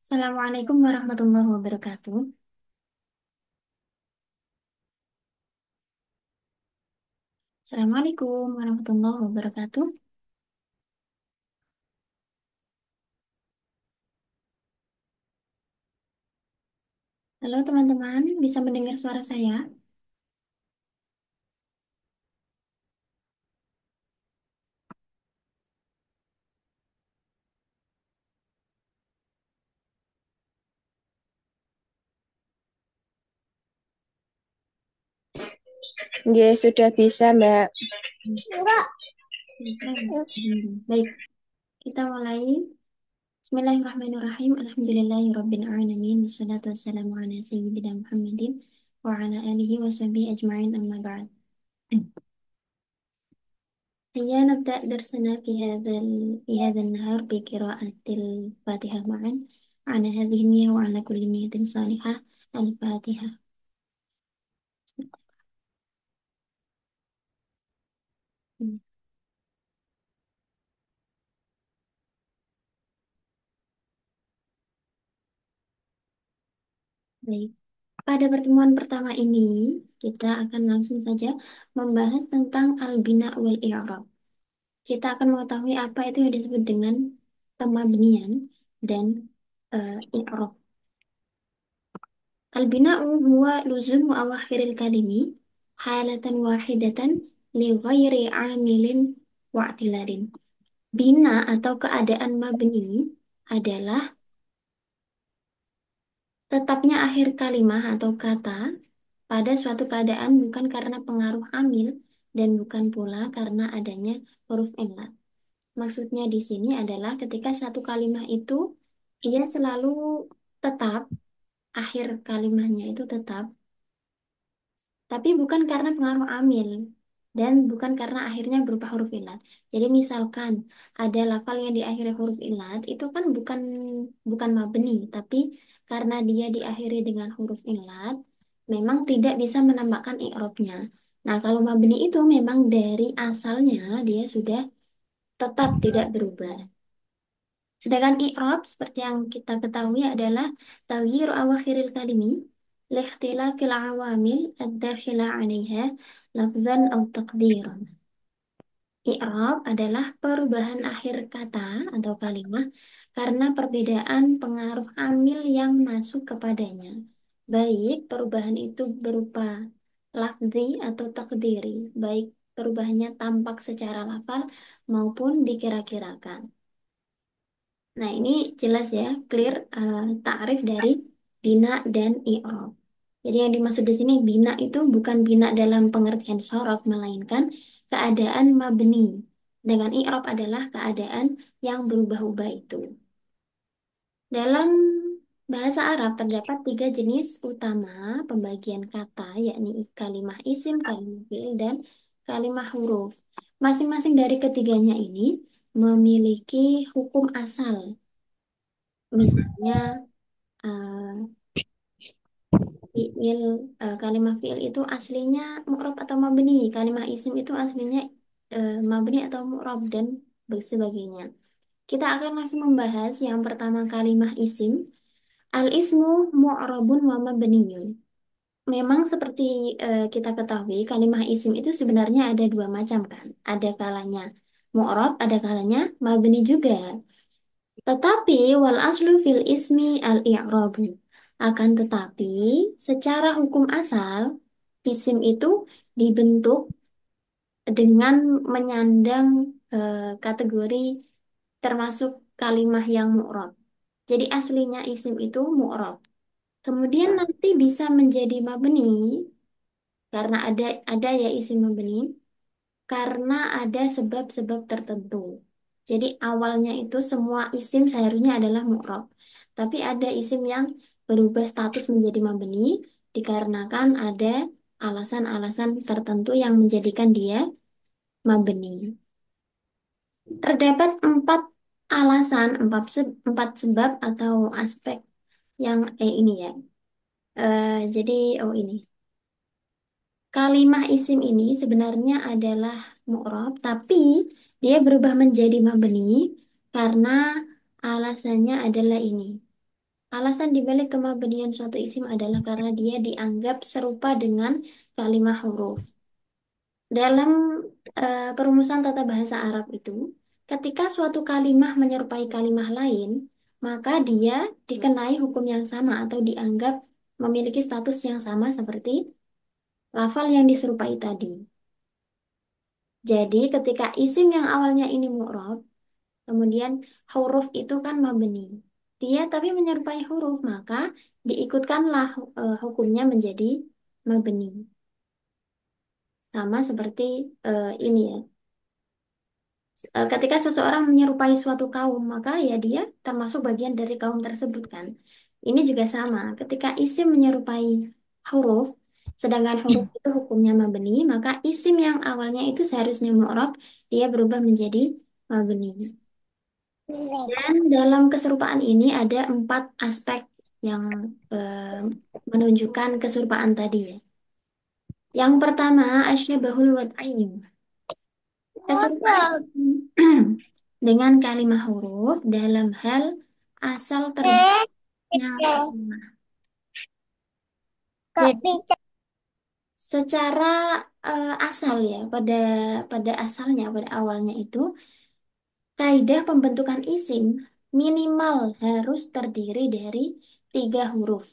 Assalamualaikum warahmatullahi wabarakatuh. Assalamualaikum warahmatullahi wabarakatuh. Halo teman-teman, bisa mendengar suara saya? Ya, sudah bisa, Mbak. Baik, kita mulai. Bismillahirrahmanirrahim. Alhamdulillahirabbil alamin. Wassalatu wassalamu ala sayyidina Muhammadin wa ala alihi wa sahbihi ajma'in amma ba'd. هيا نبدأ درسنا في هذا النهار بقراءة الفاتحة معا على هذه النية وعلى كل نية صالحة. الفاتحة. Baik. Pada pertemuan pertama ini, kita akan langsung saja membahas tentang al-bina wal i'rab. Kita akan mengetahui apa itu yang disebut dengan pemabnian dan i'rab. Al-bina'u huwa luzumu awakhiril kalimi halatan wahidatan li ghairi amilin wa'tilarin. Bina atau keadaan mabni adalah tetapnya akhir kalimah atau kata pada suatu keadaan bukan karena pengaruh amil dan bukan pula karena adanya huruf illat. Maksudnya di sini adalah ketika satu kalimah itu ia selalu tetap, akhir kalimahnya itu tetap, tapi bukan karena pengaruh amil dan bukan karena akhirnya berupa huruf illat. Jadi misalkan ada lafal yang diakhiri huruf illat itu kan bukan mabni, tapi karena dia diakhiri dengan huruf illat, memang tidak bisa menambahkan i'rabnya. Nah, kalau mabni itu memang dari asalnya dia sudah tetap tidak berubah. Sedangkan i'rab seperti yang kita ketahui adalah taghyir awakhiril kalimi liikhtilafil awamil ad-dakhila 'alaiha lafzan aw taqdiran. I'rab adalah perubahan akhir kata atau kalimat karena perbedaan pengaruh amil yang masuk kepadanya. Baik perubahan itu berupa lafzi atau takdiri, baik perubahannya tampak secara lafal maupun dikira-kirakan. Nah, ini jelas ya, clear ta'rif dari bina dan i'rab. Jadi yang dimaksud di sini bina itu bukan bina dalam pengertian sorof, melainkan keadaan mabni. Dengan i'rab adalah keadaan yang berubah-ubah itu. Dalam bahasa Arab terdapat tiga jenis utama pembagian kata, yakni kalimah isim, kalimah fi'il, dan kalimah huruf. Masing-masing dari ketiganya ini memiliki hukum asal. Misalnya eh, fiil kalimat fiil itu aslinya mu'rab atau mabni, kalimat isim itu aslinya mabni atau mu'rab dan sebagainya. Kita akan langsung membahas yang pertama kalimat isim. Al ismu mu'rabun wa mabniyun. Memang seperti kita ketahui kalimat isim itu sebenarnya ada dua macam kan. Ada kalanya mu'rab, ada kalanya mabni juga. Tetapi wal aslu fil ismi al i'rabu. Akan tetapi secara hukum asal isim itu dibentuk dengan menyandang kategori termasuk kalimah yang mu'rab. Jadi aslinya isim itu mu'rab. Kemudian nanti bisa menjadi mabni karena ada ya isim mabni karena ada sebab-sebab tertentu. Jadi awalnya itu semua isim seharusnya adalah mu'rab. Tapi ada isim yang berubah status menjadi mabni dikarenakan ada alasan-alasan tertentu yang menjadikan dia mabni. Terdapat empat alasan, empat sebab atau aspek yang ini ya. Jadi ini. Kalimah isim ini sebenarnya adalah mu'rab, tapi dia berubah menjadi mabni karena alasannya adalah ini. Alasan dibalik kemabnian suatu isim adalah karena dia dianggap serupa dengan kalimah huruf. Dalam perumusan tata bahasa Arab itu, ketika suatu kalimah menyerupai kalimah lain, maka dia dikenai hukum yang sama atau dianggap memiliki status yang sama seperti lafal yang diserupai tadi. Jadi, ketika isim yang awalnya ini mu'rab, kemudian huruf itu kan mabni. Dia tapi menyerupai huruf, maka diikutkanlah hukumnya menjadi mabni. Sama seperti ini ya. Ketika seseorang menyerupai suatu kaum, maka ya dia termasuk bagian dari kaum tersebut kan. Ini juga sama. Ketika isim menyerupai huruf, sedangkan huruf itu hukumnya mabni, maka isim yang awalnya itu seharusnya mu'rab, dia berubah menjadi mabni. Dan dalam keserupaan ini ada 4 aspek yang menunjukkan keserupaan tadi ya. Yang pertama, asyabahul wad'iyyu. Keserupaan dengan kalimat huruf dalam hal asal terbitnya kalimat. Jadi secara asal ya, pada asalnya, pada awalnya itu, kaidah pembentukan isim minimal harus terdiri dari 3 huruf.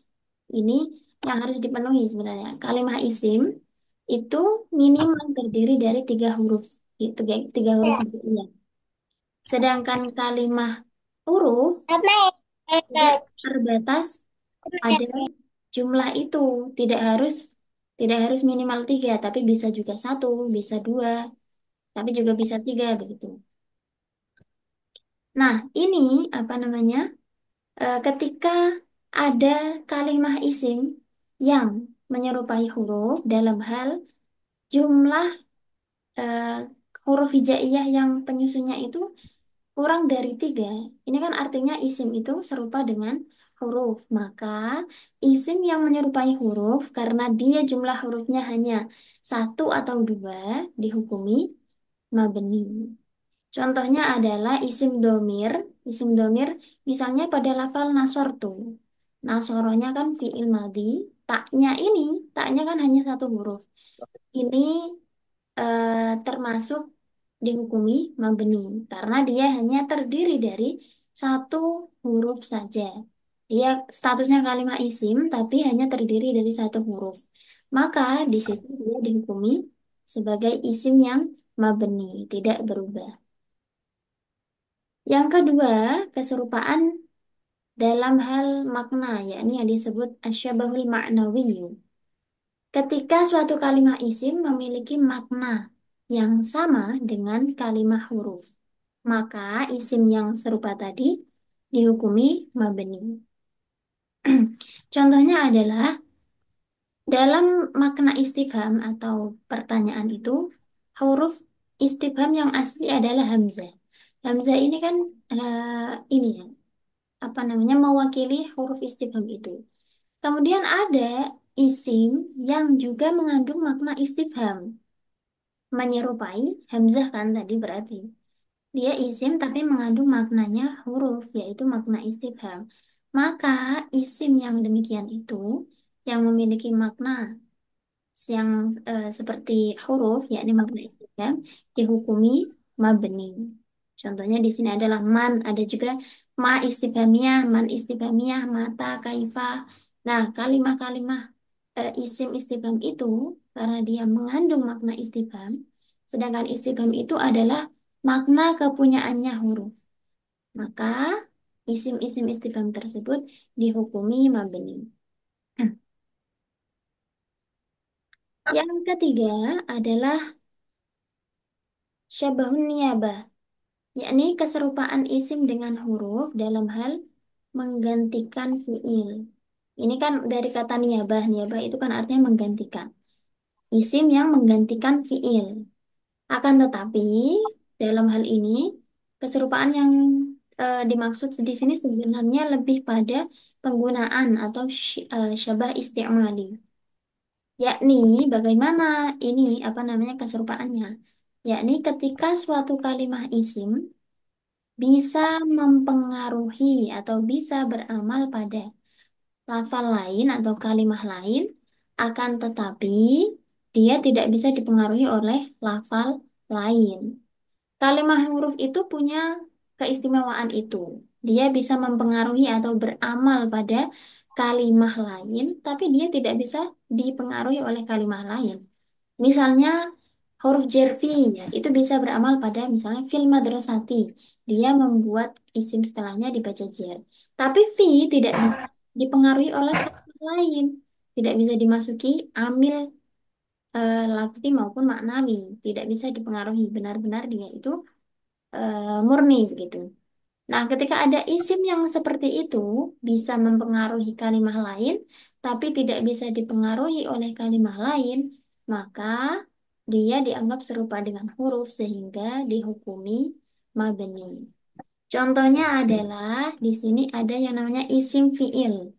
Ini yang harus dipenuhi sebenarnya. Kalimat isim itu minimal terdiri dari 3 huruf. Itu 3 huruf hijaiyah. Sedangkan kalimat huruf dia terbatas pada jumlah itu. Tidak harus tidak harus minimal 3, tapi bisa juga 1, bisa 2, tapi juga bisa 3 begitu. Nah, ini apa namanya? Ketika ada kalimat isim yang menyerupai huruf dalam hal jumlah eh, huruf hijaiyah yang penyusunnya itu kurang dari 3. Ini kan artinya isim itu serupa dengan huruf. Maka isim yang menyerupai huruf karena dia jumlah hurufnya hanya 1 atau 2 dihukumi mabni. Contohnya adalah isim domir. Isim domir misalnya pada lafal nasortu. Nasoronya kan fi'il madhi. Taknya ini, taknya kan hanya 1 huruf. Ini termasuk dihukumi mabni karena dia hanya terdiri dari 1 huruf saja. Dia statusnya kalimat isim tapi hanya terdiri dari 1 huruf. Maka di situ dia dihukumi sebagai isim yang mabni, tidak berubah. Yang kedua, keserupaan dalam hal makna, yakni yang disebut asyabahul ma'nawiyyu. Ketika suatu kalimat isim memiliki makna yang sama dengan kalimat huruf, maka isim yang serupa tadi dihukumi mabni. Contohnya adalah dalam makna istifham atau pertanyaan itu, huruf istifham yang asli adalah hamzah. Hamzah ini kan ini ya, apa namanya mewakili huruf istifham itu. Kemudian ada isim yang juga mengandung makna istifham, menyerupai hamzah kan tadi berarti. Dia isim tapi mengandung maknanya huruf, yaitu makna istifham. Maka isim yang demikian itu, yang memiliki makna yang seperti huruf, yakni makna istifham, dihukumi mabni. Contohnya di sini adalah man, ada juga ma istifhamiyah, man istifhamiyah, mata, kaifa. Nah, kalimah-kalimah isim istifham itu karena dia mengandung makna istifham, sedangkan istifham itu adalah makna kepunyaannya huruf. Maka isim-isim istifham tersebut dihukumi mabni. Yang ketiga adalah syabahun niyabah, yakni keserupaan isim dengan huruf dalam hal menggantikan fiil. Ini kan dari kata niyabah. Niyabah itu kan artinya menggantikan. Isim yang menggantikan fiil. Akan tetapi, dalam hal ini, keserupaan yang dimaksud di sini sebenarnya lebih pada penggunaan atau syabah isti'mali. Yakni, bagaimana ini, apa namanya keserupaannya? Yakni ketika suatu kalimah isim bisa mempengaruhi atau bisa beramal pada lafal lain atau kalimah lain, akan tetapi dia tidak bisa dipengaruhi oleh lafal lain. Kalimah huruf itu punya keistimewaan itu. Dia bisa mempengaruhi atau beramal pada kalimah lain, tapi dia tidak bisa dipengaruhi oleh kalimah lain. Misalnya huruf jervi ya, itu bisa beramal pada misalnya fil madrasati. Dia membuat isim setelahnya dibaca jer. Tapi fi tidak bisa dipengaruhi oleh kalimat lain. Tidak bisa dimasuki amil lafzi maupun maknawi. Tidak bisa dipengaruhi. Benar-benar dia itu murni begitu. Nah, ketika ada isim yang seperti itu bisa mempengaruhi kalimah lain, tapi tidak bisa dipengaruhi oleh kalimah lain, maka dia dianggap serupa dengan huruf sehingga dihukumi mabni. Contohnya adalah di sini ada yang namanya isim fiil.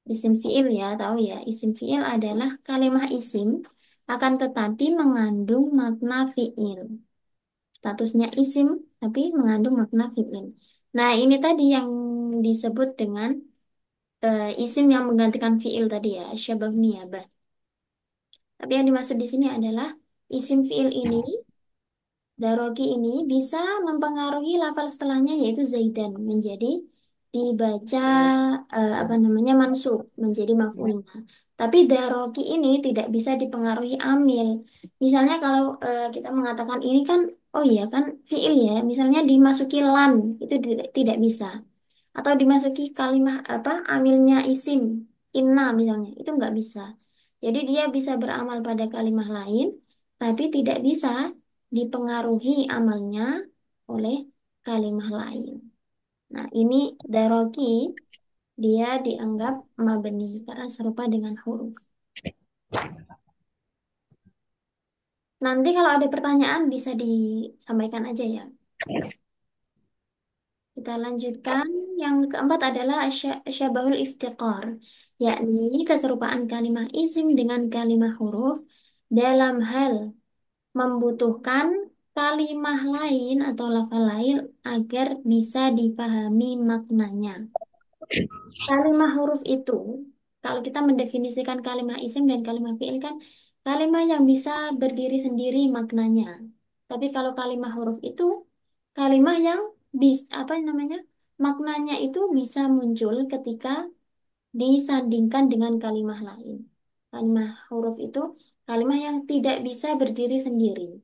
Isim fiil ya, tahu ya. Isim fiil adalah kalimah isim akan tetapi mengandung makna fiil. Statusnya isim, tapi mengandung makna fi'il. Nah, ini tadi yang disebut dengan isim yang menggantikan fi'il tadi ya, syabah niyabah. Tapi yang dimaksud di sini adalah isim fi'il ini, darogi ini bisa mempengaruhi lafal setelahnya yaitu Zaidan menjadi dibaca apa namanya mansub menjadi maf'ulnya. Tapi darogi ini tidak bisa dipengaruhi amil. Misalnya kalau kita mengatakan ini kan oh iya kan fiil ya, misalnya dimasuki lan itu tidak bisa. Atau dimasuki kalimat apa amilnya isim inna misalnya itu nggak bisa. Jadi dia bisa beramal pada kalimat lain, tapi tidak bisa dipengaruhi amalnya oleh kalimah lain. Nah, ini daroki dia dianggap mabni karena serupa dengan huruf. Nanti kalau ada pertanyaan bisa disampaikan aja ya. Kita lanjutkan. Yang keempat adalah syabahul iftiqar, yakni keserupaan kalimah isim dengan kalimah huruf dalam hal membutuhkan kalimah lain atau lafal lain agar bisa dipahami maknanya. Kalimah huruf itu, kalau kita mendefinisikan kalimah isim dan kalimah fi'il kan kalimah yang bisa berdiri sendiri maknanya. Tapi kalau kalimah huruf itu kalimah yang apa namanya? Maknanya itu bisa muncul ketika disandingkan dengan kalimah lain. Kalimah huruf itu kalimah yang tidak bisa berdiri sendiri.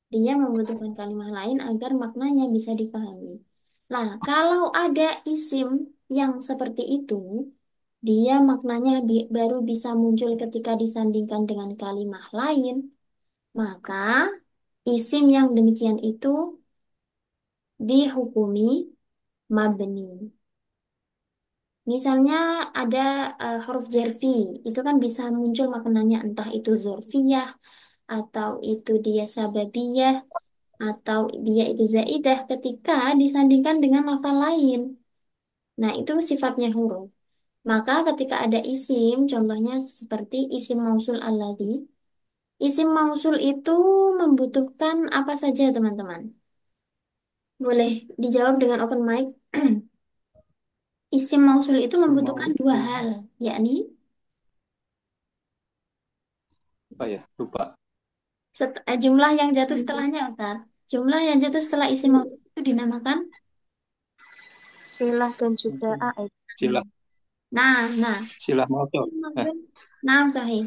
Dia membutuhkan kalimat lain agar maknanya bisa dipahami. Nah, kalau ada isim yang seperti itu, dia maknanya baru bisa muncul ketika disandingkan dengan kalimat lain, maka isim yang demikian itu dihukumi mabni. Misalnya ada huruf jervi, itu kan bisa muncul maknanya entah itu zorfiyah atau itu dia sababiyah atau dia itu zaidah ketika disandingkan dengan lafal lain. Nah, itu sifatnya huruf. Maka ketika ada isim, contohnya seperti isim mausul alladzi. Isim mausul itu membutuhkan apa saja, teman-teman? Boleh dijawab dengan open mic. Isim mausul itu membutuhkan dua hal, yakni Apa ya? Lupa. jumlah yang jatuh setelahnya, Ustaz. Jumlah yang jatuh setelah isim mausul itu dinamakan. Silah dan juga Mungkin AX. silah Nah, silah masuk. isim mausul. Nah, sahih.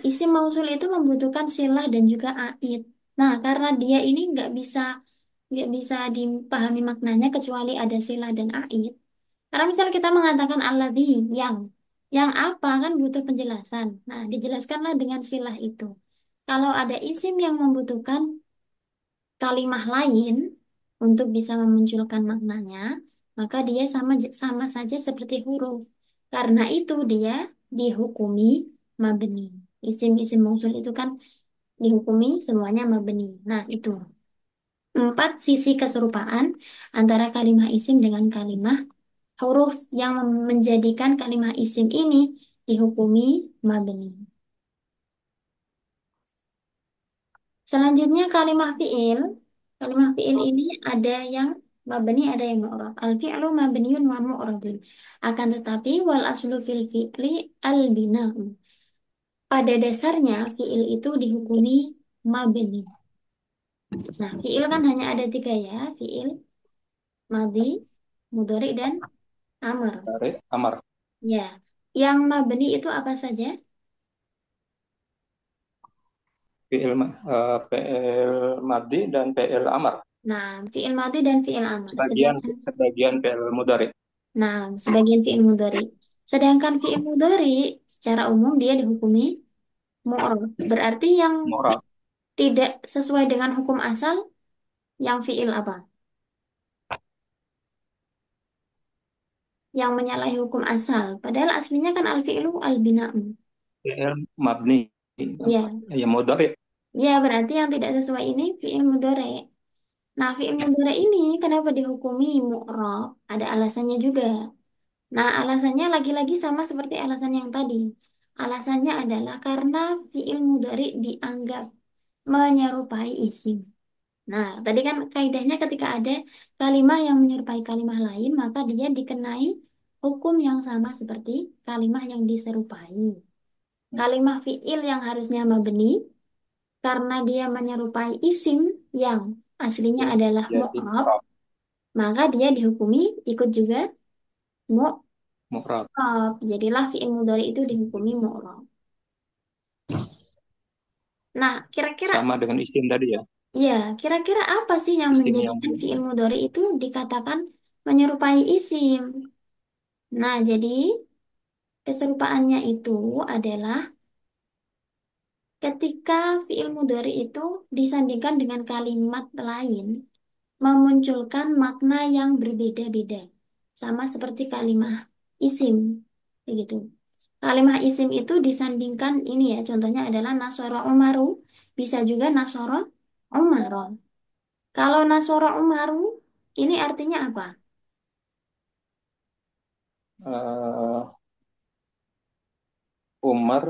Isim mausul itu membutuhkan silah dan juga aid. Nah, karena dia ini nggak bisa dipahami maknanya kecuali ada silah dan aid. Karena misal kita mengatakan alladzi yang apa kan butuh penjelasan. Nah, dijelaskanlah dengan silah itu. Kalau ada isim yang membutuhkan kalimah lain untuk bisa memunculkan maknanya, maka dia sama saja seperti huruf. Karena itu dia dihukumi mabni. Isim-isim mausul itu kan dihukumi semuanya mabni. Nah, itu empat sisi keserupaan antara kalimah isim dengan kalimah huruf yang menjadikan kalimah isim ini dihukumi mabni. Selanjutnya kalimah fiil. Kalimah fi'il ini ada yang mabni, ada yang mu'rab. Al-fi'lu mabniun wa mu'rabun. Akan tetapi wal aslu fil fi'li al-bina'u. Pada dasarnya fi'il itu dihukumi mabni. Nah, fi'il kan hanya ada tiga ya. Fi'il, madhi, mudhari, dan amr. Dari Amar. Ya, yang mabni itu apa saja? PL Madi dan PL Amar. Nah, fi'il madhi dan fi'il amr. Sebagian Sedangkan, sebagian PL Mudari. nah, sebagian fi'il mudhari. Sedangkan fi'il mudhari secara umum dia dihukumi mu'rab. Berarti yang Moral. tidak sesuai dengan hukum asal, yang fi'il apa? Yang menyalahi hukum asal. Padahal aslinya kan al-fi'lu al-bina'u. PL Mabni. Ya, Ya Mudari. ya berarti yang tidak sesuai ini fi'il mudhari. Nah, fi'il mudhari ini kenapa dihukumi mu'rab? Ada alasannya juga. Nah, alasannya lagi-lagi sama seperti alasan yang tadi. Alasannya adalah karena fi'il mudhari dianggap menyerupai isim. Nah, tadi kan kaidahnya ketika ada kalimat yang menyerupai kalimat lain, maka dia dikenai hukum yang sama seperti kalimat yang diserupai. Kalimat fi'il yang harusnya mabni, karena dia menyerupai isim yang aslinya adalah Jadi mu'rab, moral. maka dia dihukumi ikut juga Moral. mu'rab. Jadilah fi'il mudhari itu dihukumi mu'rab. Nah, kira-kira Sama dengan isim tadi ya. ya, kira-kira apa sih yang Isim yang menjadikan belum. fi'il mudhari itu dikatakan menyerupai isim? Nah, jadi keserupaannya itu adalah ketika fi'il mudhari itu disandingkan dengan kalimat lain, memunculkan makna yang berbeda-beda. Sama seperti kalimat isim. Begitu. Kalimat isim itu disandingkan ini ya, contohnya adalah Nasoro Umaru, bisa juga Nasoro Umaron. Kalau Nasoro Umaru, ini artinya apa? eh, Umar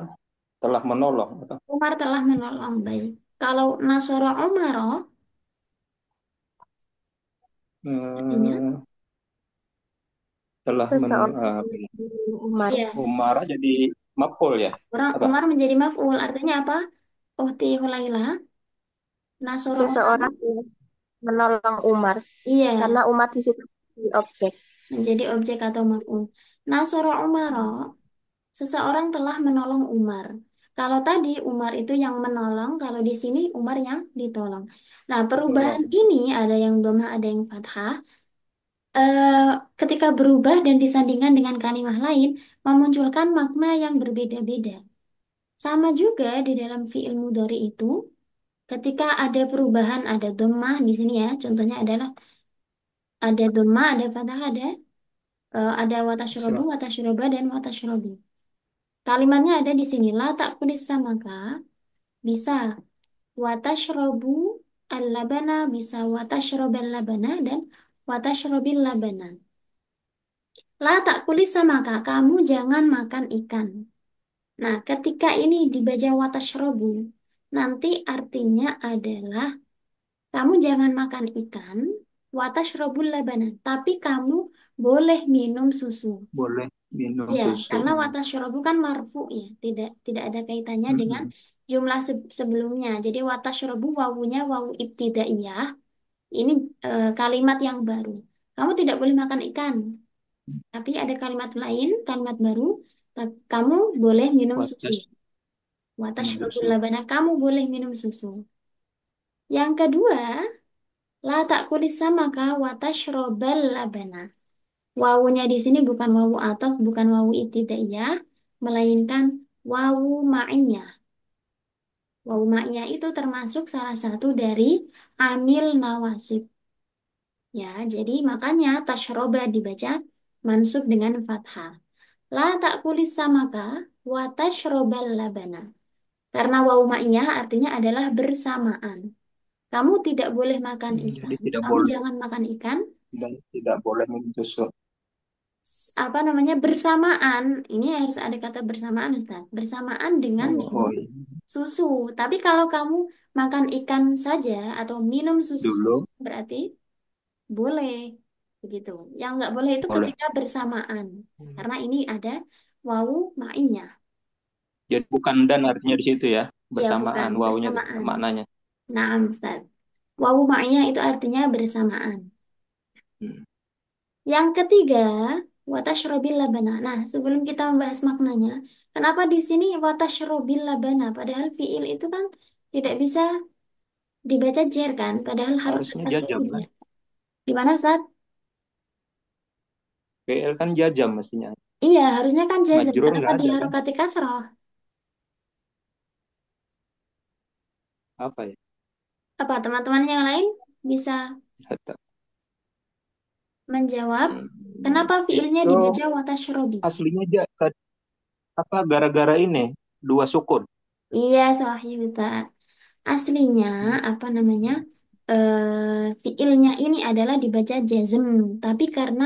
telah menolong. Umar telah menolong baik. Kalau Nasoro Umaro, artinya, Eh, telah Seseorang apa ya? Umar. iya, Umar jadi mapul ya. orang Apa? Umar menjadi maf'ul. Artinya apa? Uhti Hulaila, Nasoro Umaro, Seseorang yang menolong Umar. iya, Karena Umar di situ di objek. menjadi objek atau maf'ul. Nasoro Umaro, seseorang telah menolong Umar. Kalau tadi Umar itu yang menolong, kalau di sini Umar yang ditolong. Nah, perubahan Tolong. ini ada yang dhamma, ada yang fathah. eh, Ketika berubah dan disandingkan dengan kalimat lain, memunculkan makna yang berbeda-beda. Sama juga di dalam fi'il mudhari itu, ketika ada perubahan, ada dhammah di sini ya, contohnya adalah ada dhammah, ada fathah, ada watashrobu, Islam. watashroba, dan watashrobi. Kalimatnya ada di sini, la ta'kulis samaka, bisa watashrobu al-labana, bisa watashrobal labana, dan watashrobil labana. La tak kulis sama kak, kamu jangan makan ikan. Nah, ketika ini dibaca watashrobu, nanti artinya adalah kamu jangan makan ikan, watashrobul labana, tapi kamu boleh minum susu. Boleh minum Ya, susu. karena watashrobu kan marfu ya, tidak ada kaitannya dengan Mm-mm. jumlah sebelumnya. Jadi watashrobu wawunya wawu ibtidaiyah, ini kalimat yang baru. Kamu tidak boleh makan ikan. Tapi ada kalimat lain, kalimat baru, kamu boleh minum susu. Wates minum Watashrabul susu. labana, kamu boleh minum susu. Yang kedua, la ta'kulis samaka watashrabal labana. Wawunya di sini bukan wawu ataf, bukan wawu ibtidaiyah, melainkan wawu ma'iyah. Wawu ma'iyah itu termasuk salah satu dari amil nawasib. Ya, jadi makanya tashroba dibaca mansub dengan fathah. La ta'kulis samaka wa tashrobal labana. Karena wawu ma'iyah artinya adalah bersamaan. Kamu tidak boleh makan Jadi ikan. tidak Kamu boleh jangan makan ikan. dan tidak boleh minum susu. Apa namanya bersamaan? Ini harus ada kata bersamaan, Ustaz. Bersamaan dengan Oh, minum iya. susu. Tapi kalau kamu makan ikan saja atau minum susu saja, Dulu berarti boleh. Begitu. Yang nggak boleh itu boleh. ketika bersamaan. Karena ini ada wawu ma'inya. Jadi bukan dan artinya di situ ya. Ya, bukan Bersamaan, wawunya itu bersamaan. maknanya. Nah, Ustaz. Wawu ma'iyah itu artinya bersamaan. Hmm. Yang ketiga, watashrobil labana. Nah, sebelum kita membahas maknanya, kenapa di sini watashrobil labana? Padahal fiil itu kan tidak bisa dibaca jer kan? Padahal harokat Harusnya asli itu jajam kan. jer. Gimana Ustaz? PL kan jajam mestinya. Iya, harusnya kan jazm. Majrur Kenapa nggak ada kan? diharokati kasroh? Apa ya? Apa teman-teman yang lain bisa Data. menjawab? Hmm. Kenapa fiilnya Itu dibaca watashrobi? aslinya apa gara-gara ini dua sukun. Iya, sahih Ustaz. Aslinya Hmm. apa namanya fiilnya ini adalah dibaca jazm, tapi karena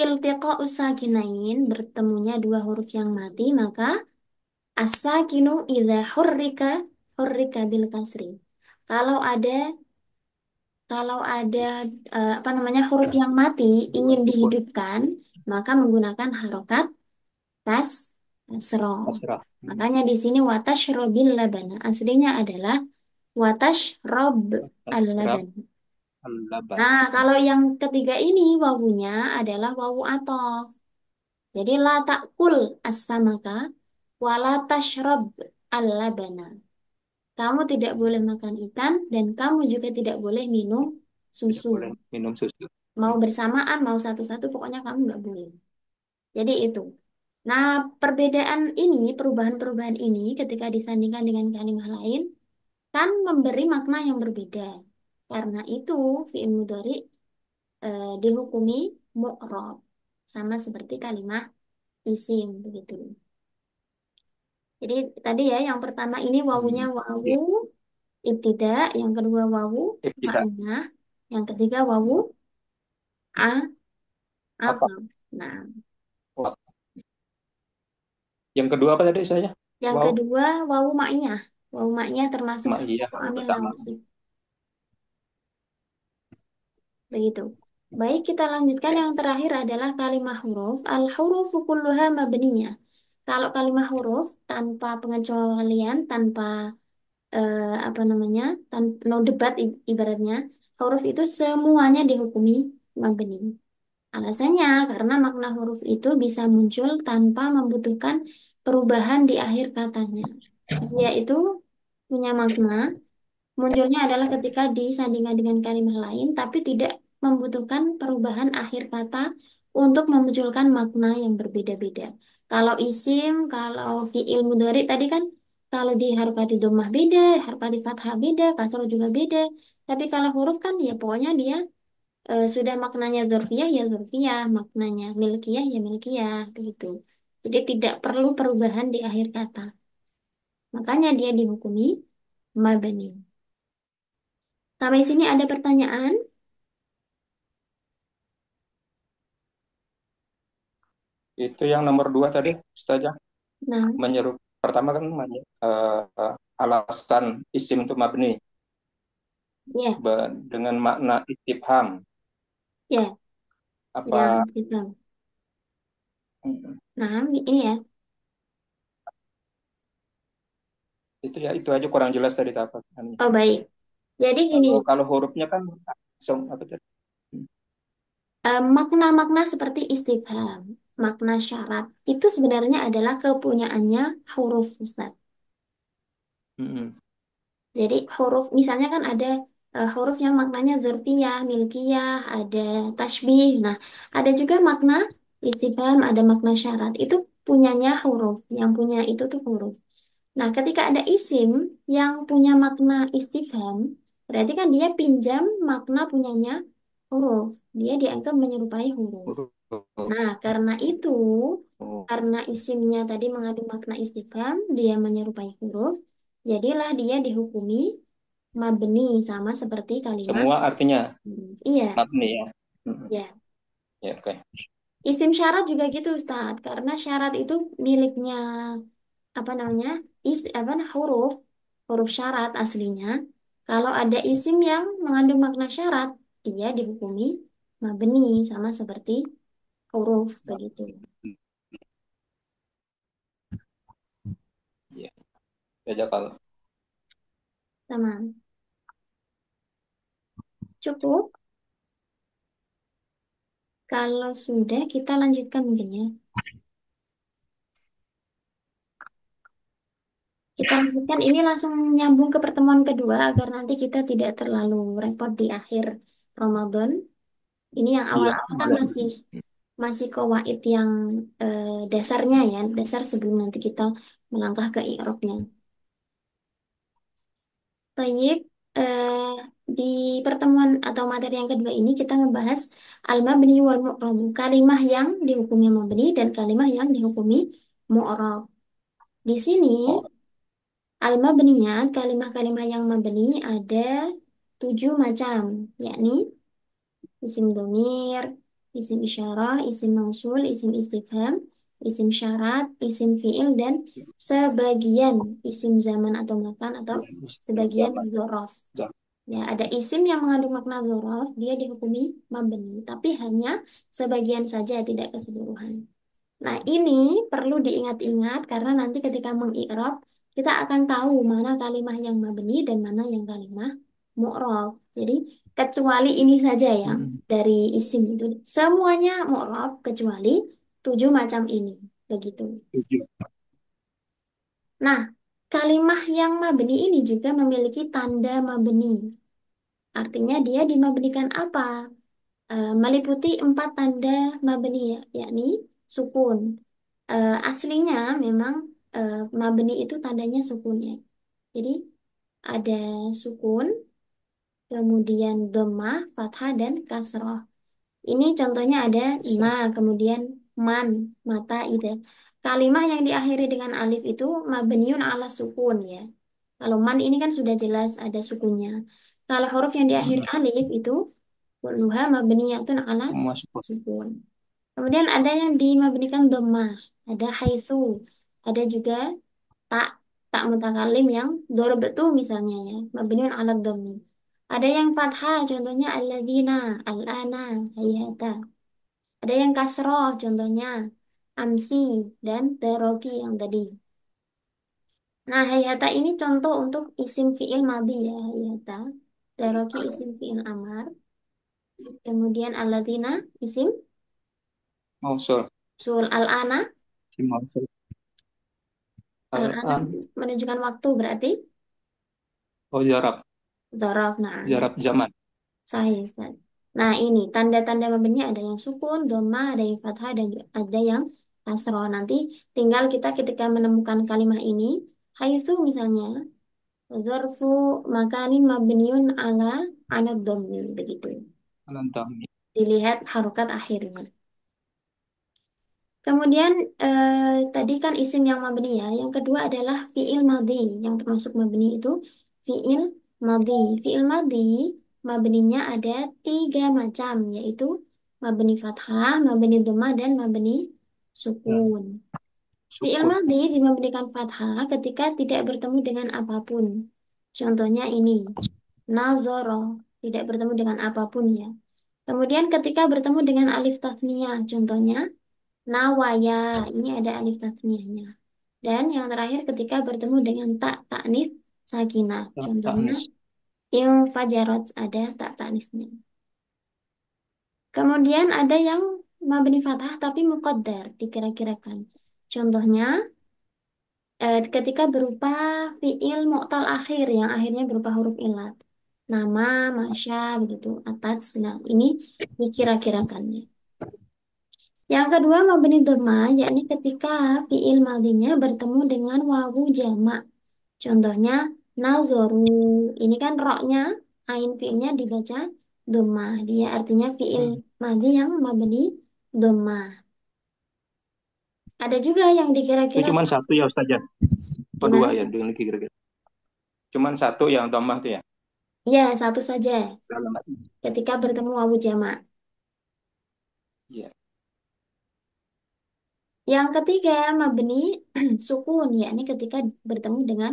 iltiqa usakinain bertemunya dua huruf yang mati, maka as-sakinu idza hurrika bil kasri. Kalau ada kalau ada apa namanya huruf yang mati Dua ingin sukun. dihidupkan, maka menggunakan harokat kas kasroh. Asrah. Makanya di sini watashrobil labana aslinya adalah watashrob Asrah al-laban. al-laban. Nah, kalau yang ketiga ini wawunya adalah wawu atof. Jadi la ta'kul as-samaka wa la tashrab al-labana. Kamu tidak boleh makan ikan dan kamu juga tidak boleh minum Tidak susu. boleh minum susu. Mau Hmm. bersamaan, mau satu-satu, pokoknya kamu nggak boleh. Jadi itu. Nah, perbedaan ini, perubahan-perubahan ini ketika disandingkan dengan kalimat lain, kan memberi makna yang berbeda. Karena itu, fi'il mudhari dihukumi mu'rob. Sama seperti kalimat isim, begitu. Jadi tadi ya, yang pertama ini wawunya Hmm. wawu Ya. ibtida, yang kedua wawu Tidak. ma'nah, yang ketiga wawu a Apa? aqab. Nah, Oh. Yang kedua apa tadi saya? yang Wow, kedua wawu ma'iyah. Wawu ma'iyah termasuk mak salah iya satu yang amil pertama. nawasib. Begitu. Baik, kita lanjutkan Ya. yang terakhir adalah kalimah huruf. Al-hurufu kulluha mabniyah. Kalau kalimah huruf tanpa pengecualian, tanpa apa namanya, no debat ibaratnya, huruf itu semuanya dihukumi mabni. Alasannya karena makna huruf itu bisa muncul tanpa membutuhkan perubahan di akhir katanya. Dia itu punya makna. Munculnya adalah ketika disandingkan dengan kalimat lain, tapi tidak membutuhkan perubahan akhir kata untuk memunculkan makna yang berbeda-beda. Kalau isim, kalau fiil mudhari tadi kan kalau di harokati dhammah beda, harokati fathah beda, kasroh juga beda. Tapi kalau huruf kan ya pokoknya dia sudah maknanya dzarfiyah ya dzarfiyah, maknanya milkiyah ya milkiyah, begitu. Jadi tidak perlu perubahan di akhir kata. Makanya dia dihukumi mabni. Sampai sini ada pertanyaan? Itu yang nomor dua tadi, Ustazah. Nah, Menyeru pertama kan alasan isim itu mabni ya, dengan makna istifham. ya, yang Apa kita. Nah, ini ya. itu ya itu aja kurang jelas tadi apa. Oh, baik. Jadi gini, Kalau kalau hurufnya kan langsung apa tadi? makna-makna seperti istifham, makna syarat, itu sebenarnya adalah kepunyaannya huruf, Ustaz. Hmm. Jadi huruf, misalnya kan ada huruf yang maknanya dzarfiyah, milkiyah, ada tasbih. Nah, ada juga makna istifham, ada makna syarat. Itu punyanya huruf, yang punya itu tuh huruf. Nah, ketika ada isim yang punya makna istifham, berarti kan dia pinjam makna punyanya huruf. Dia dianggap menyerupai huruf. Huruf. Nah, karena isimnya tadi mengandung makna istifham, dia menyerupai huruf, jadilah dia dihukumi mabni sama seperti kalimat. Semua artinya Iya, mabni ya. Hmm. ya. Ya, oke. Isim syarat juga gitu, Ustadz, karena syarat itu miliknya apa namanya, apa huruf huruf syarat aslinya. Kalau ada isim yang mengandung makna syarat, dia dihukumi mabni sama seperti huruf begitu. Iya. Beda kalau. Sama. Cukup. Kalau sudah kita lanjutkan mungkin ya. Kita lanjutkan ini langsung nyambung ke pertemuan kedua agar nanti kita tidak terlalu repot di akhir Ramadan. Ini yang Iya, awal-awal kan boleh. masih masih qawaid yang dasarnya ya, dasar sebelum nanti kita melangkah ke i'rabnya. Baik, di pertemuan atau materi yang kedua ini kita membahas al-mabni wal mu'rab, kalimah yang dihukumi mabni dan kalimah yang dihukumi mu'rab. Di sini Oh, al-mabniyat, kalimah-kalimah yang mabni ada 7 macam, yakni isim domir, isim isyarah, isim mausul, isim istifham, isim syarat, isim fiil, dan sebagian isim zaman atau makan atau sebagian zaman. dzaraf. Ya, ada isim yang mengandung makna dzaraf, dia dihukumi mabni, tapi hanya sebagian saja, tidak keseluruhan. Nah, ini perlu diingat-ingat karena nanti ketika mengi'rab kita akan tahu mana kalimah yang mabni dan mana yang kalimah mu'rab. Jadi, kecuali ini saja ya Mm-mm. dari isim itu. Semuanya mu'rab kecuali 7 macam ini. Begitu. Tujuh. Nah, kalimah yang mabni ini juga memiliki tanda mabni. Artinya dia dimabnikan apa? Meliputi 4 tanda mabni ya, yakni sukun. Aslinya memang mabni itu tandanya sukun ya. Jadi ada sukun, kemudian dhammah, fathah, dan kasroh. Ini contohnya ada na, kemudian man, mata itu. Kalimah yang diakhiri dengan alif itu mabniun ala sukun ya. Kalau man ini kan sudah jelas ada sukunnya. Kalau huruf yang diakhiri Mm-mm. alif itu kulluha mabniyatun ala Semua support. sukun. Kemudian ada yang dimabnikan dhammah, ada haitsu, ada juga tak tak mutakalim yang dorobetu misalnya ya, mabniun ala dhammi. Ada yang fathah, contohnya alladzina, al-ana, hayata. Ada yang kasroh, contohnya amsi dan daroki yang tadi. Nah, hayata ini contoh untuk isim fi'il madhi ya, hayata. Daroki isim fi'il amar. Kemudian alladzina isim Mausul. sul al-ana. Si Mausul. Al-ana Al-an. menunjukkan waktu berarti Oh, Jarab. dzaraf. Nah, Jarab zaman. sahih, Ustaz. Nah, ini tanda-tanda mabninya ada yang sukun, dhamma, ada yang fathah, dan ada yang kasroh. Nanti tinggal kita ketika menemukan kalimat ini, haitsu misalnya, zarfu makanin mabniun ala dhammi begitu. Alantami. Dilihat harokat akhirnya. Kemudian tadi kan isim yang mabni ya. Yang kedua adalah fiil madhi. Yang termasuk mabni itu fiil madhi. Fiil madhi mabninya ada 3 macam, yaitu mabni fathah, mabni dhammah, dan mabni Dan sukun. Fiil sukun. madhi dimabnikan fathah ketika tidak bertemu dengan apapun. Contohnya ini, nazoro, tidak bertemu dengan apapun ya. Kemudian ketika bertemu dengan alif tathniyah, contohnya nawaya, ini ada alif tasniahnya. Dan yang terakhir ketika bertemu dengan tak taknif sakinah. Contohnya Taknis. infajarot, ada tak taknifnya. Kemudian ada yang mabni fathah tapi muqaddar, dikira-kirakan. Contohnya ketika berupa fiil mu'tal akhir yang akhirnya berupa huruf ilat. Nama, masya, begitu, atas. Nah, ini dikira-kirakannya. Yang kedua mabni dhamma, yakni ketika fiil madhinya bertemu dengan wawu jamak. Contohnya nazoru. Ini kan roknya, ain fiilnya dibaca dhammah. Dia artinya fiil Hmm. madhi yang mabni dhammah. Ada juga yang Itu dikira-kira cuma satu ya Ustazah. Oh, dua gimana ya Ustaz? dengan kira-kira. Cuman satu yang domah itu ya. Ya, satu saja Kalau nggak. ketika bertemu wawu jamak. Iya. Yang ketiga, mabni sukun, yakni ketika bertemu dengan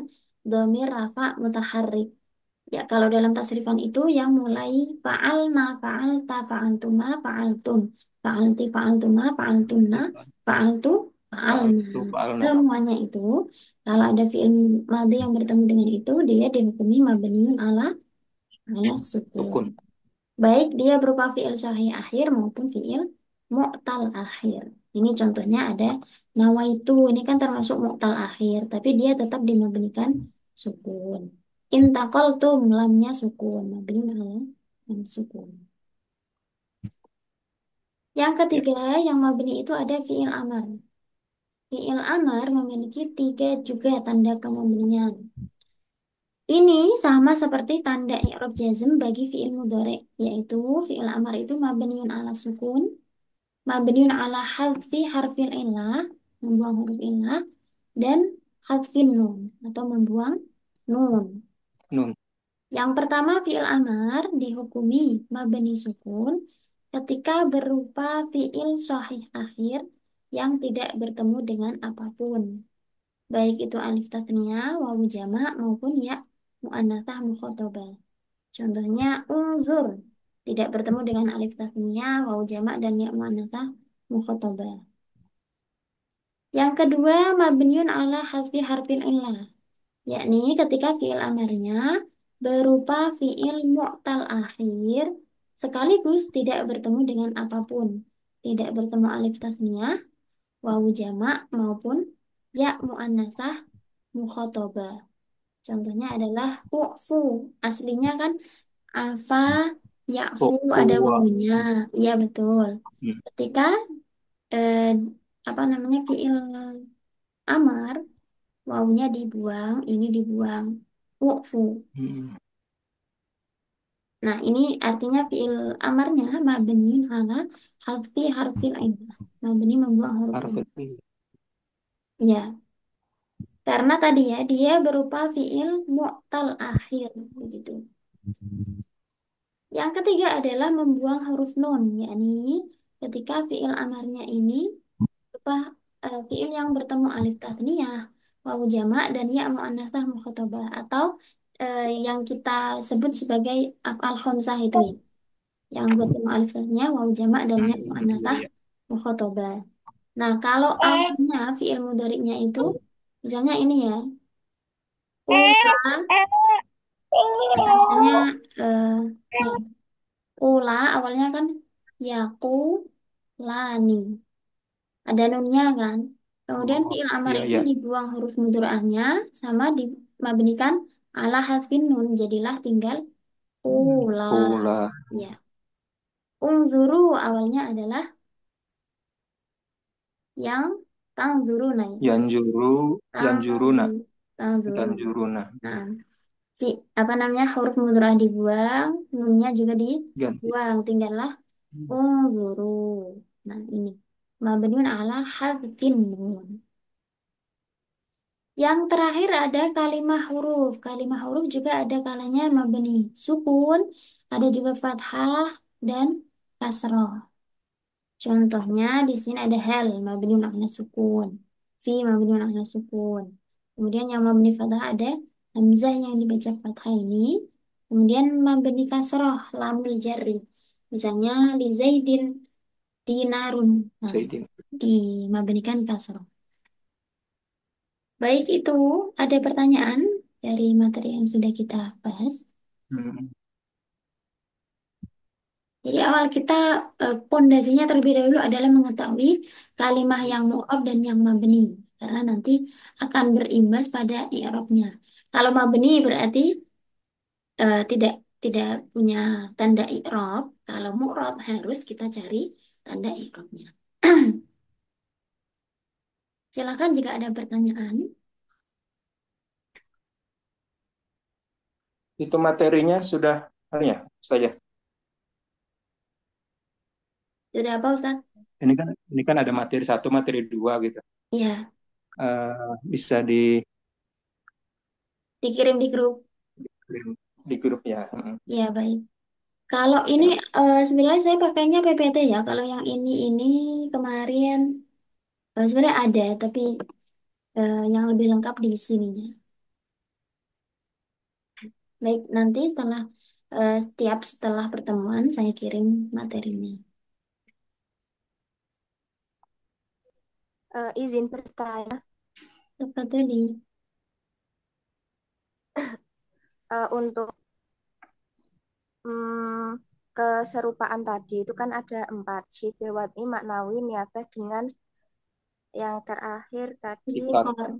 domir rafa mutaharrik. Ya, kalau dalam tasrifan itu yang mulai fa'alna, fa'alta, fa'altuma, fa'altum, fa'alti, fa'altuma, fa'altunna, fa'altu, fa'alna. Fa'altu fa'alna. Semuanya itu, kalau ada fi'il madhi yang bertemu dengan itu, dia dihukumi mabniun ala sukun. Sukun. Baik dia berupa fi'il sahih akhir maupun fi'il mu'tal akhir. Ini contohnya ada nawaitu, ini kan termasuk mu'tal akhir, tapi dia tetap dimabnikan sukun. Intaqaltum lamnya sukun, mabni ala sukun. Yang Ya. ketiga, yang mabni itu ada fi'il amar. Fi'il amar memiliki tiga juga tanda kemabnian. Ini sama seperti tanda i'rab jazm bagi fi'il mudhari, yaitu fi'il amar itu mabniun ala sukun, mabniun ala hadfi harfil illah, membuang huruf illah, dan hadfin nun atau membuang nun. Nun. Yang pertama fi'il amar dihukumi mabni sukun ketika berupa fi'il sahih akhir yang tidak bertemu dengan apapun, baik itu alif tatniyah, wawu jamak maupun ya muannatsah mukhatabah. Contohnya unzur tidak bertemu dengan alif tasniyah, wawu jamak dan ya muannattsah mukhatabah. Yang kedua, mabniun ala hasfi harfil illah, yakni ketika fiil amarnya berupa fiil mu'tal akhir sekaligus tidak bertemu dengan apapun. Tidak bertemu alif tasniyah, wawu jamak maupun ya muannasah mukhatabah. Contohnya adalah u'fu. Aslinya kan afa, ya'fu ada Uwa. wawunya. Ya betul. Hmm. Ketika eh, apa namanya fiil amar, wawunya dibuang, ini dibuang. U'fu. Hmm. Nah, ini artinya fiil amarnya mabniun ala hadfi harfil illah. Mabni membuang huruf illah. Harfi. Ya, karena tadi ya dia berupa fiil mu'tal akhir begitu. Yang ketiga adalah membuang huruf nun, yakni ketika fiil amarnya ini berupa fiil yang bertemu alif tasniyah, wawu jamak dan ya muannasah mukhatabah atau yang kita sebut sebagai af'al khamsah itu ya, yang bertemu alif tasniyah, wawu jamak dan ya Iya, muannasah iya. mukhatabah. Nah, kalau amarnya fiil mudhari'nya itu misalnya ini ya, ula atau misalnya eh, ya ula awalnya kan yaku lani. Ada nunnya kan. Kemudian Oh, fiil amar iya, itu iya. dibuang huruf mudhari'ahnya sama dimabnikan ala hadfin nun. Jadilah tinggal ula. Ula. Ya. Unzuru awalnya adalah yang tangzuruna ya. Yanjuru. Yanjuruna. Tangzuru. Tangzuru. Tanjuruna. Nah, fi, apa namanya huruf mudhari'ah dibuang, nunnya juga Ganti. dibuang. Tinggallah unzuru. Nah, ini. Mabniun ala hadfin nun. Yang terakhir ada kalimah huruf. Kalimah huruf juga ada kalanya mabni sukun, ada juga fathah dan kasroh. Contohnya di sini ada hal mabniun ala sukun, fi mabniun ala sukun. Kemudian yang mabni fathah ada hamzah yang dibaca fathah ini. Kemudian mabni kasroh lamul jarri. Misalnya li zaidin dinarun. Nah, Zaidin. dimabnikan kasroh. Baik itu, ada pertanyaan dari materi yang sudah kita bahas. Hmm. Jadi awal kita pondasinya terlebih dahulu adalah mengetahui kalimah yang mu'rab dan yang mabni. Karena nanti akan berimbas pada i'rabnya. Kalau mabni berarti tidak tidak punya tanda i'rab. Kalau mu'rab harus kita cari tanda i'rabnya. Silakan jika ada pertanyaan. Itu materinya sudah, ya, saja. Sudah apa Ustaz? Ini kan ada materi satu, materi dua gitu. Ya, Bisa di dikirim di grup. di grup ya. Hmm. Ya, baik. Kalau ini Ya. sebenarnya saya pakainya PPT ya. Kalau yang ini kemarin Sebenarnya ada, tapi yang lebih lengkap di sininya. Baik, nanti setelah pertemuan saya kirim materinya. Izin bertanya, Apa tadi? untuk keserupaan tadi itu kan ada 4, syibih, wad'i, maknawi, niabah dengan yang terakhir tadi Iftikar.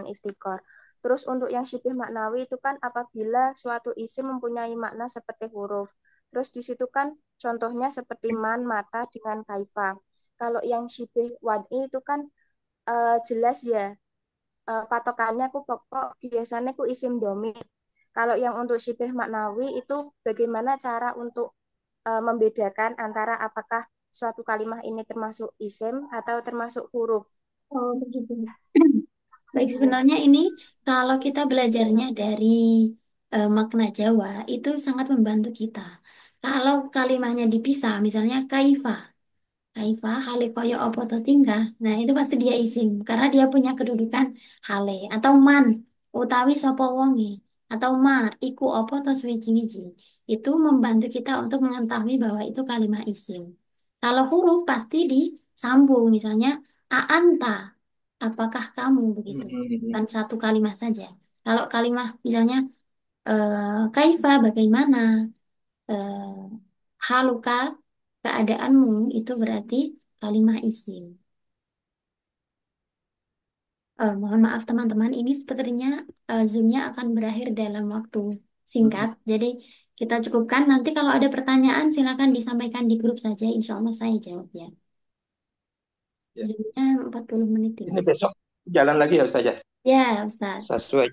iftikor. Terus untuk yang syibih maknawi itu kan apabila suatu isim mempunyai makna seperti huruf. Terus di situ kan contohnya seperti man, mata dengan kaifa. Kalau yang syibih wad'i itu kan jelas ya, patokannya aku pokok biasanya aku isim domir. Kalau yang untuk syibih maknawi itu bagaimana cara untuk membedakan antara apakah suatu kalimat ini termasuk isim atau termasuk huruf. Oh, begitu. Baik, sebenarnya ini kalau kita belajarnya dari makna Jawa itu sangat membantu kita. Kalau kalimatnya dipisah, misalnya kaifa, kaifa hale koyo opo to tingkah. Nah, itu pasti dia isim karena dia punya kedudukan hale atau man utawi sapa wonge atau ma iku opo to suwiji-wiji. Itu membantu kita untuk mengetahui bahwa itu kalimat isim. Kalau huruf pasti disambung, misalnya aanta, apakah kamu begitu. Kan satu kalimat saja. Kalau kalimat misalnya kaifa bagaimana, eh, haluka keadaanmu itu berarti kalimat isim. Mohon maaf teman-teman, ini sepertinya Zoom-nya akan berakhir dalam waktu singkat. Jadi kita cukupkan. Nanti kalau ada pertanyaan silakan disampaikan di grup saja. Insya Allah saya jawab ya. Ya. Zoom-nya 40 menit ini. Ini besok jalan lagi ya Ustaz ya? Ya, Ustaz. Sesuai